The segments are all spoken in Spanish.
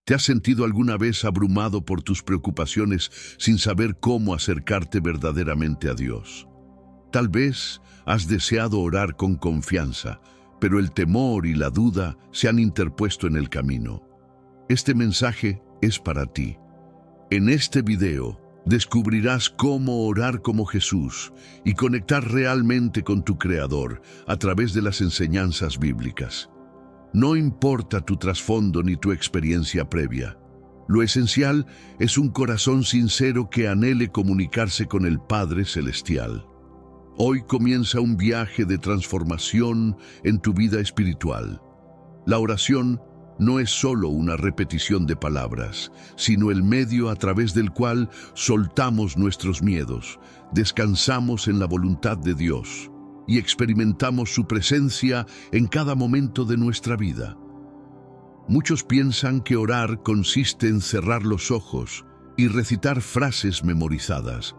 ¿Te has sentido alguna vez abrumado por tus preocupaciones sin saber cómo acercarte verdaderamente a Dios? Tal vez has deseado orar con confianza, pero el temor y la duda se han interpuesto en el camino. Este mensaje es para ti. En este video descubrirás cómo orar como Jesús y conectar realmente con tu Creador a través de las enseñanzas bíblicas. No importa tu trasfondo ni tu experiencia previa. Lo esencial es un corazón sincero que anhele comunicarse con el Padre Celestial. Hoy comienza un viaje de transformación en tu vida espiritual. La oración no es solo una repetición de palabras, sino el medio a través del cual soltamos nuestros miedos, descansamos en la voluntad de Dios y experimentamos su presencia en cada momento de nuestra vida. Muchos piensan que orar consiste en cerrar los ojos y recitar frases memorizadas,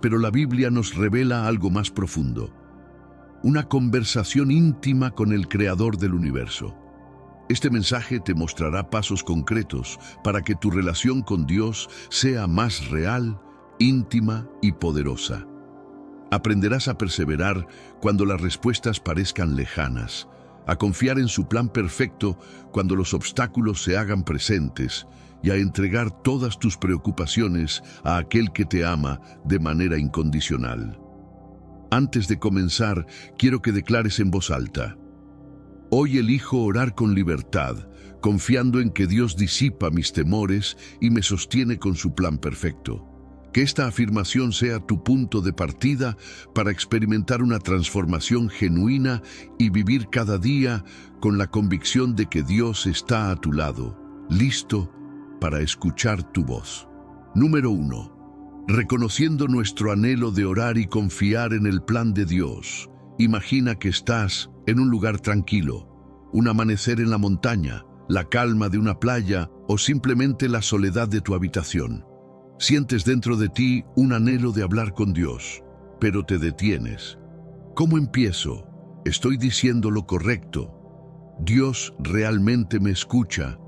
pero la Biblia nos revela algo más profundo: una conversación íntima con el Creador del universo. Este mensaje te mostrará pasos concretos para que tu relación con Dios sea más real, íntima y poderosa. Aprenderás a perseverar cuando las respuestas parezcan lejanas, a confiar en su plan perfecto cuando los obstáculos se hagan presentes y a entregar todas tus preocupaciones a aquel que te ama de manera incondicional. Antes de comenzar, quiero que declares en voz alta: hoy elijo orar con libertad, confiando en que Dios disipa mis temores y me sostiene con su plan perfecto. Que esta afirmación sea tu punto de partida para experimentar una transformación genuina y vivir cada día con la convicción de que Dios está a tu lado, listo para escuchar tu voz. Número 1. Reconociendo nuestro anhelo de orar y confiar en el plan de Dios. Imagina que estás en un lugar tranquilo, un amanecer en la montaña, la calma de una playa o simplemente la soledad de tu habitación. Sientes dentro de ti un anhelo de hablar con Dios, pero te detienes. ¿Cómo empiezo? ¿Estoy diciendo lo correcto? ¿Dios realmente me escucha?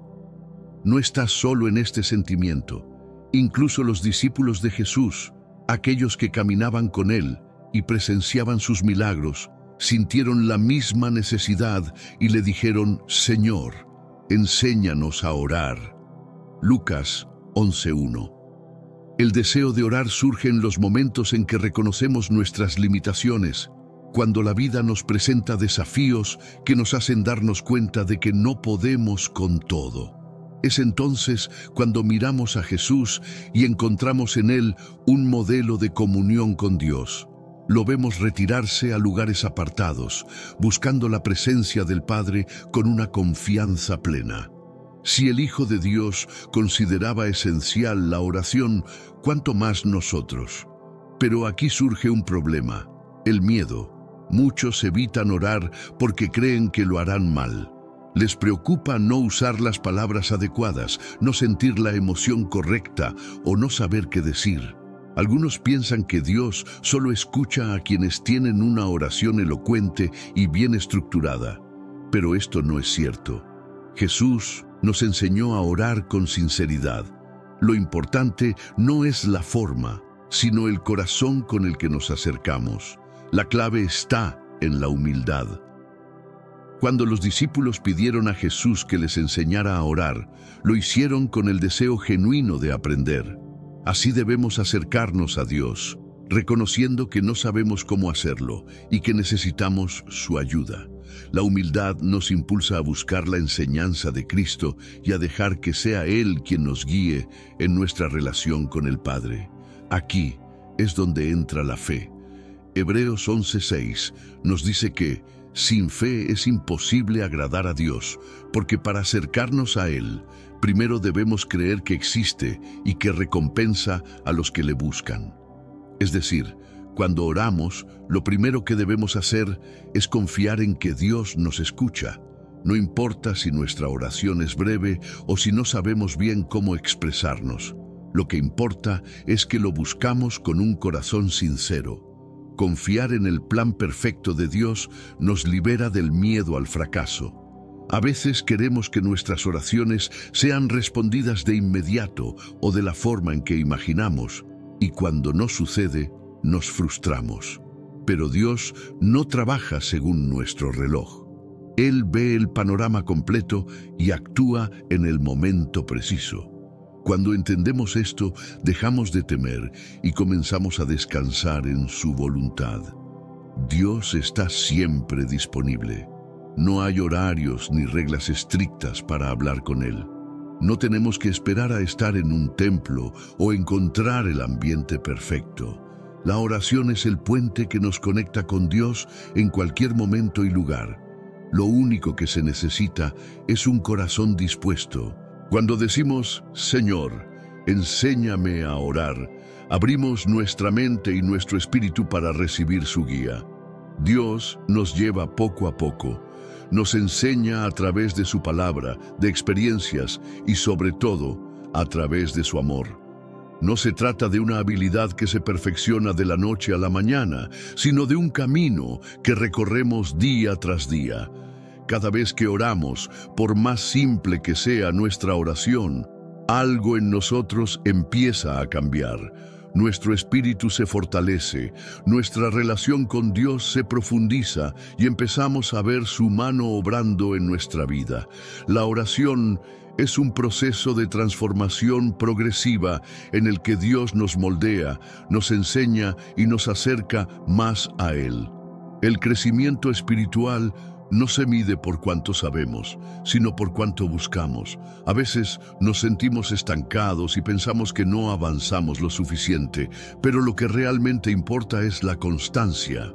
No estás solo en este sentimiento. Incluso los discípulos de Jesús, aquellos que caminaban con Él y presenciaban sus milagros, sintieron la misma necesidad y le dijeron: Señor, enséñanos a orar. Lucas 11:1. El deseo de orar surge en los momentos en que reconocemos nuestras limitaciones, cuando la vida nos presenta desafíos que nos hacen darnos cuenta de que no podemos con todo. Es entonces cuando miramos a Jesús y encontramos en Él un modelo de comunión con Dios. Lo vemos retirarse a lugares apartados, buscando la presencia del Padre con una confianza plena. Si el Hijo de Dios consideraba esencial la oración, ¿cuánto más nosotros? Pero aquí surge un problema: el miedo. Muchos evitan orar porque creen que lo harán mal. Les preocupa no usar las palabras adecuadas, no sentir la emoción correcta o no saber qué decir. Algunos piensan que Dios solo escucha a quienes tienen una oración elocuente y bien estructurada. Pero esto no es cierto. Jesús nos enseñó a orar con sinceridad. Lo importante no es la forma, sino el corazón con el que nos acercamos. La clave está en la humildad. Cuando los discípulos pidieron a Jesús que les enseñara a orar, lo hicieron con el deseo genuino de aprender. Así debemos acercarnos a Dios, reconociendo que no sabemos cómo hacerlo y que necesitamos su ayuda. La humildad nos impulsa a buscar la enseñanza de Cristo y a dejar que sea Él quien nos guíe en nuestra relación con el Padre. Aquí es donde entra la fe. Hebreos 11:6 nos dice que sin fe es imposible agradar a Dios, porque para acercarnos a Él, primero debemos creer que existe y que recompensa a los que le buscan. Es decir, cuando oramos, lo primero que debemos hacer es confiar en que Dios nos escucha. No importa si nuestra oración es breve o si no sabemos bien cómo expresarnos. Lo que importa es que lo buscamos con un corazón sincero. Confiar en el plan perfecto de Dios nos libera del miedo al fracaso. A veces queremos que nuestras oraciones sean respondidas de inmediato o de la forma en que imaginamos, y cuando no sucede, nos frustramos. Pero Dios no trabaja según nuestro reloj. Él ve el panorama completo y actúa en el momento preciso. Cuando entendemos esto, dejamos de temer y comenzamos a descansar en su voluntad. Dios está siempre disponible. No hay horarios ni reglas estrictas para hablar con Él. No tenemos que esperar a estar en un templo o encontrar el ambiente perfecto. La oración es el puente que nos conecta con Dios en cualquier momento y lugar. Lo único que se necesita es un corazón dispuesto. Cuando decimos, Señor, enséñame a orar, abrimos nuestra mente y nuestro espíritu para recibir su guía. Dios nos lleva poco a poco. Nos enseña a través de su palabra, de experiencias y sobre todo, a través de su amor. No se trata de una habilidad que se perfecciona de la noche a la mañana, sino de un camino que recorremos día tras día. Cada vez que oramos, por más simple que sea nuestra oración, algo en nosotros empieza a cambiar. Nuestro espíritu se fortalece, nuestra relación con Dios se profundiza y empezamos a ver su mano obrando en nuestra vida. La oración es un proceso de transformación progresiva en el que Dios nos moldea, nos enseña y nos acerca más a Él. El crecimiento espiritual no se mide por cuánto sabemos, sino por cuánto buscamos. A veces nos sentimos estancados y pensamos que no avanzamos lo suficiente, pero lo que realmente importa es la constancia.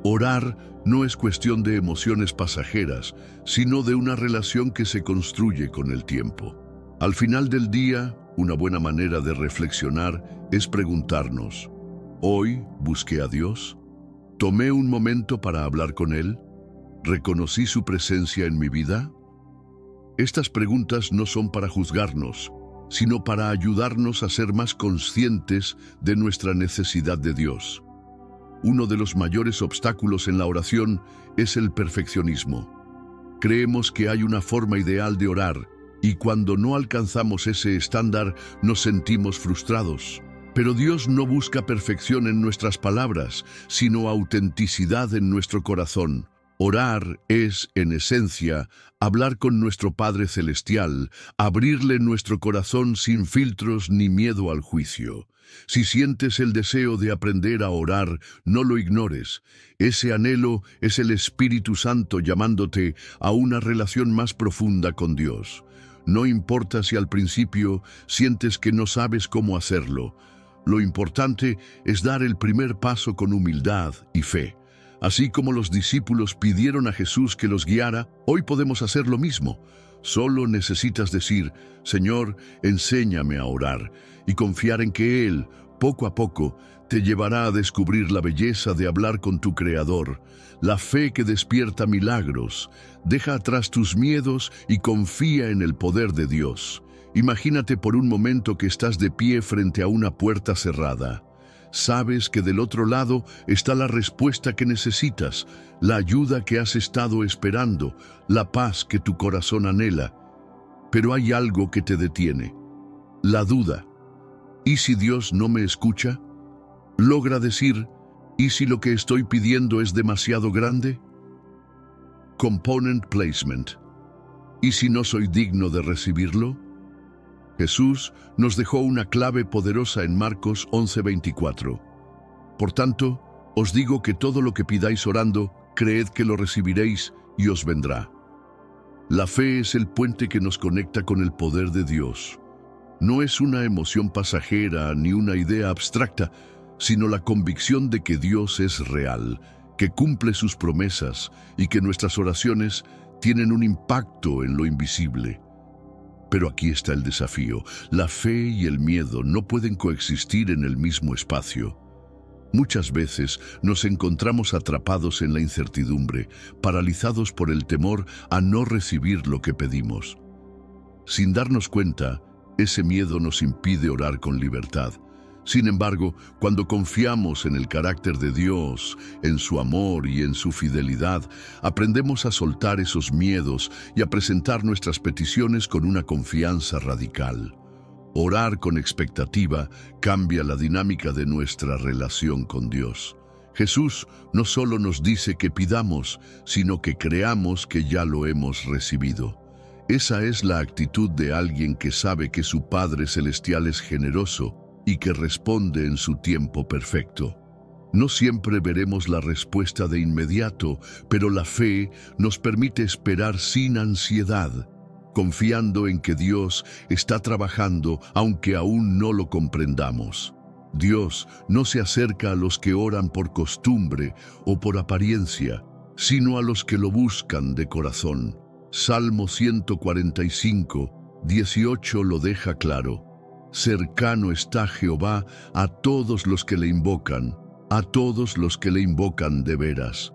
Orar no es cuestión de emociones pasajeras, sino de una relación que se construye con el tiempo. Al final del día, una buena manera de reflexionar es preguntarnos, ¿hoy busqué a Dios? ¿Tomé un momento para hablar con Él? ¿Reconocí su presencia en mi vida? Estas preguntas no son para juzgarnos, sino para ayudarnos a ser más conscientes de nuestra necesidad de Dios. Uno de los mayores obstáculos en la oración es el perfeccionismo. Creemos que hay una forma ideal de orar, y cuando no alcanzamos ese estándar, nos sentimos frustrados. Pero Dios no busca perfección en nuestras palabras, sino autenticidad en nuestro corazón. Orar es, en esencia, hablar con nuestro Padre Celestial, abrirle nuestro corazón sin filtros ni miedo al juicio. Si sientes el deseo de aprender a orar, no lo ignores. Ese anhelo es el Espíritu Santo llamándote a una relación más profunda con Dios. No importa si al principio sientes que no sabes cómo hacerlo. Lo importante es dar el primer paso con humildad y fe. Así como los discípulos pidieron a Jesús que los guiara, hoy podemos hacer lo mismo. Solo necesitas decir, Señor, enséñame a orar, y confiar en que Él, poco a poco, te llevará a descubrir la belleza de hablar con tu Creador, la fe que despierta milagros. Deja atrás tus miedos y confía en el poder de Dios. Imagínate por un momento que estás de pie frente a una puerta cerrada. Sabes que del otro lado está la respuesta que necesitas, la ayuda que has estado esperando, la paz que tu corazón anhela. Pero hay algo que te detiene: la duda. ¿Y si Dios no me escucha? ¿Logra decir, ¿y si lo que estoy pidiendo es demasiado grande? Component placement. ¿Y si no soy digno de recibirlo? Jesús nos dejó una clave poderosa en Marcos 11:24. Por tanto, os digo que todo lo que pidáis orando, creed que lo recibiréis y os vendrá. La fe es el puente que nos conecta con el poder de Dios. No es una emoción pasajera ni una idea abstracta, sino la convicción de que Dios es real, que cumple sus promesas y que nuestras oraciones tienen un impacto en lo invisible. Pero aquí está el desafío. La fe y el miedo no pueden coexistir en el mismo espacio. Muchas veces nos encontramos atrapados en la incertidumbre, paralizados por el temor a no recibir lo que pedimos. Sin darnos cuenta, ese miedo nos impide orar con libertad. Sin embargo, cuando confiamos en el carácter de Dios, en su amor y en su fidelidad, aprendemos a soltar esos miedos y a presentar nuestras peticiones con una confianza radical. Orar con expectativa cambia la dinámica de nuestra relación con Dios. Jesús no solo nos dice que pidamos, sino que creamos que ya lo hemos recibido. Esa es la actitud de alguien que sabe que su Padre Celestial es generoso y que responde en su tiempo perfecto. No siempre veremos la respuesta de inmediato, pero la fe nos permite esperar sin ansiedad, confiando en que Dios está trabajando aunque aún no lo comprendamos. Dios no se acerca a los que oran por costumbre o por apariencia, sino a los que lo buscan de corazón. Salmo 145, 18 lo deja claro. Cercano está Jehová a todos los que le invocan, a todos los que le invocan de veras.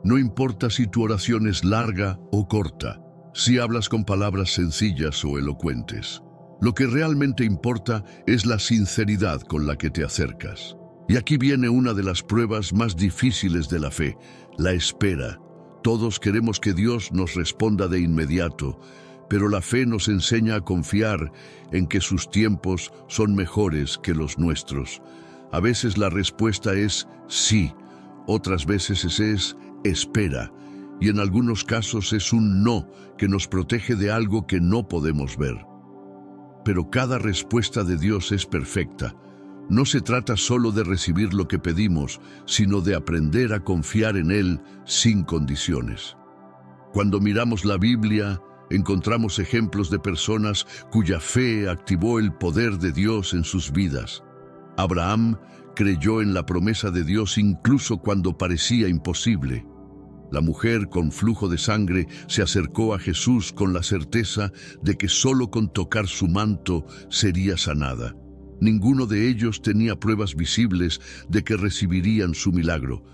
No importa si tu oración es larga o corta, si hablas con palabras sencillas o elocuentes. Lo que realmente importa es la sinceridad con la que te acercas. Y aquí viene una de las pruebas más difíciles de la fe, la espera. Todos queremos que Dios nos responda de inmediato, pero la fe nos enseña a confiar en que sus tiempos son mejores que los nuestros. A veces la respuesta es sí, otras veces es espera, y en algunos casos es un no que nos protege de algo que no podemos ver. Pero cada respuesta de Dios es perfecta. No se trata solo de recibir lo que pedimos, sino de aprender a confiar en Él sin condiciones. Cuando miramos la Biblia, encontramos ejemplos de personas cuya fe activó el poder de Dios en sus vidas. Abraham creyó en la promesa de Dios incluso cuando parecía imposible. La mujer con flujo de sangre se acercó a Jesús con la certeza de que solo con tocar su manto sería sanada. Ninguno de ellos tenía pruebas visibles de que recibirían su milagro,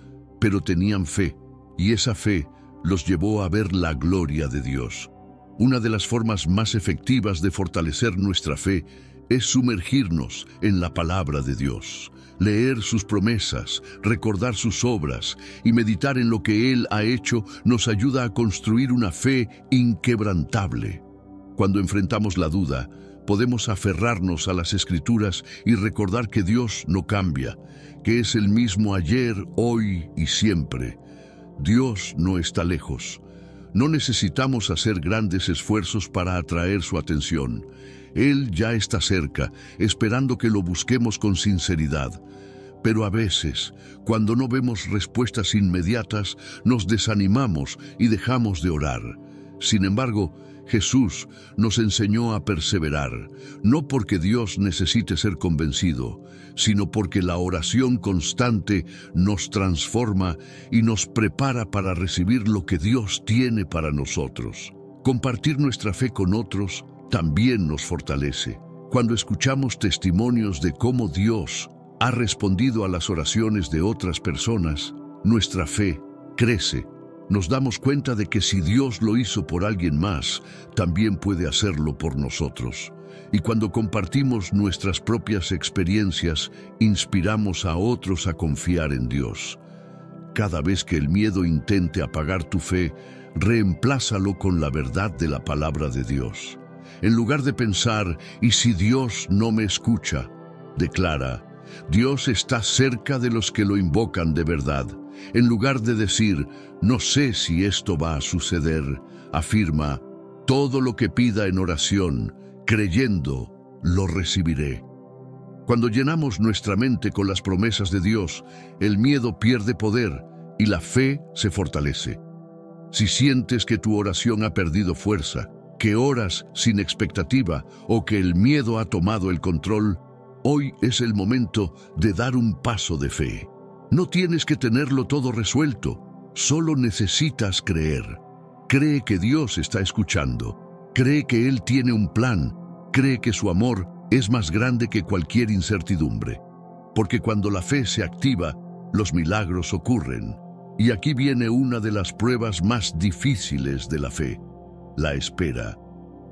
pero tenían fe, y esa fe los llevó a ver la gloria de Dios. Una de las formas más efectivas de fortalecer nuestra fe es sumergirnos en la palabra de Dios, leer sus promesas, recordar sus obras y meditar en lo que Él ha hecho nos ayuda a construir una fe inquebrantable. Cuando enfrentamos la duda, podemos aferrarnos a las Escrituras y recordar que Dios no cambia, que es el mismo ayer, hoy y siempre. Dios no está lejos. No necesitamos hacer grandes esfuerzos para atraer su atención. Él ya está cerca, esperando que lo busquemos con sinceridad. Pero a veces, cuando no vemos respuestas inmediatas, nos desanimamos y dejamos de orar. Sin embargo, Jesús nos enseñó a perseverar, no porque Dios necesite ser convencido, sino porque la oración constante nos transforma y nos prepara para recibir lo que Dios tiene para nosotros. Compartir nuestra fe con otros también nos fortalece. Cuando escuchamos testimonios de cómo Dios ha respondido a las oraciones de otras personas, nuestra fe crece. Nos damos cuenta de que si Dios lo hizo por alguien más, también puede hacerlo por nosotros. Y cuando compartimos nuestras propias experiencias, inspiramos a otros a confiar en Dios. Cada vez que el miedo intente apagar tu fe, reemplázalo con la verdad de la palabra de Dios. En lugar de pensar, ¿y si Dios no me escucha?, declara, Dios está cerca de los que lo invocan de verdad. En lugar de decir, no sé si esto va a suceder, afirma, todo lo que pida en oración, creyendo, lo recibiré. Cuando llenamos nuestra mente con las promesas de Dios, el miedo pierde poder y la fe se fortalece. Si sientes que tu oración ha perdido fuerza, que oras sin expectativa o que el miedo ha tomado el control, hoy es el momento de dar un paso de fe. No tienes que tenerlo todo resuelto, solo necesitas creer. Cree que Dios está escuchando, cree que Él tiene un plan, cree que su amor es más grande que cualquier incertidumbre. Porque cuando la fe se activa, los milagros ocurren. Y aquí viene una de las pruebas más difíciles de la fe, la espera.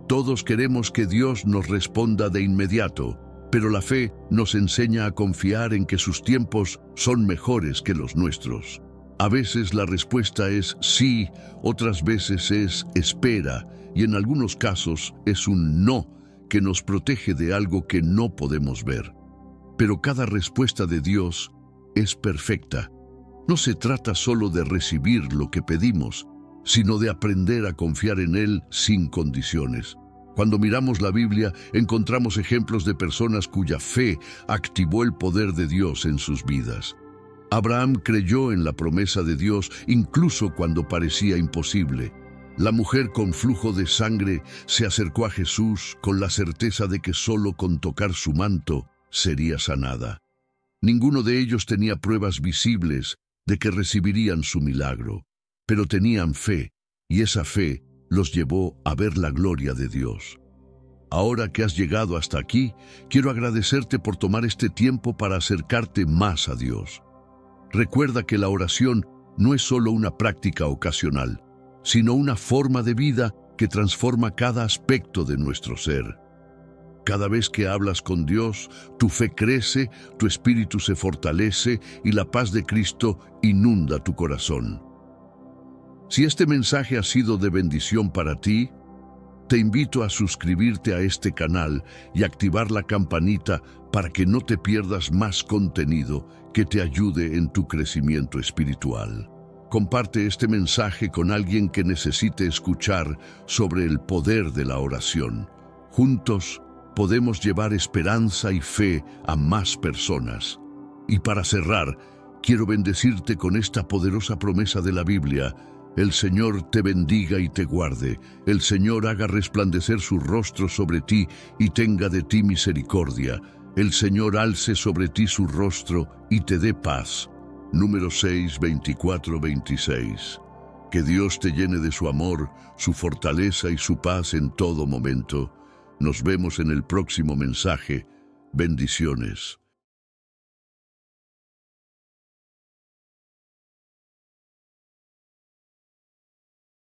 Todos queremos que Dios nos responda de inmediato, pero la fe nos enseña a confiar en que sus tiempos son mejores que los nuestros. A veces la respuesta es sí, otras veces es espera, y en algunos casos es un no que nos protege de algo que no podemos ver. Pero cada respuesta de Dios es perfecta. No se trata solo de recibir lo que pedimos, sino de aprender a confiar en Él sin condiciones. Cuando miramos la Biblia, encontramos ejemplos de personas cuya fe activó el poder de Dios en sus vidas. Abraham creyó en la promesa de Dios incluso cuando parecía imposible. La mujer con flujo de sangre se acercó a Jesús con la certeza de que solo con tocar su manto sería sanada. Ninguno de ellos tenía pruebas visibles de que recibirían su milagro, pero tenían fe, y esa fe los llevó a ver la gloria de Dios. Ahora que has llegado hasta aquí, quiero agradecerte por tomar este tiempo para acercarte más a Dios. Recuerda que la oración no es solo una práctica ocasional, sino una forma de vida que transforma cada aspecto de nuestro ser. Cada vez que hablas con Dios, tu fe crece, tu espíritu se fortalece y la paz de Cristo inunda tu corazón. Si este mensaje ha sido de bendición para ti, te invito a suscribirte a este canal y activar la campanita para que no te pierdas más contenido que te ayude en tu crecimiento espiritual. Comparte este mensaje con alguien que necesite escuchar sobre el poder de la oración. Juntos podemos llevar esperanza y fe a más personas. Y para cerrar, quiero bendecirte con esta poderosa promesa de la Biblia. El Señor te bendiga y te guarde. El Señor haga resplandecer su rostro sobre ti y tenga de ti misericordia. El Señor alce sobre ti su rostro y te dé paz. Números 6, 24, 26. Que Dios te llene de su amor, su fortaleza y su paz en todo momento. Nos vemos en el próximo mensaje. Bendiciones.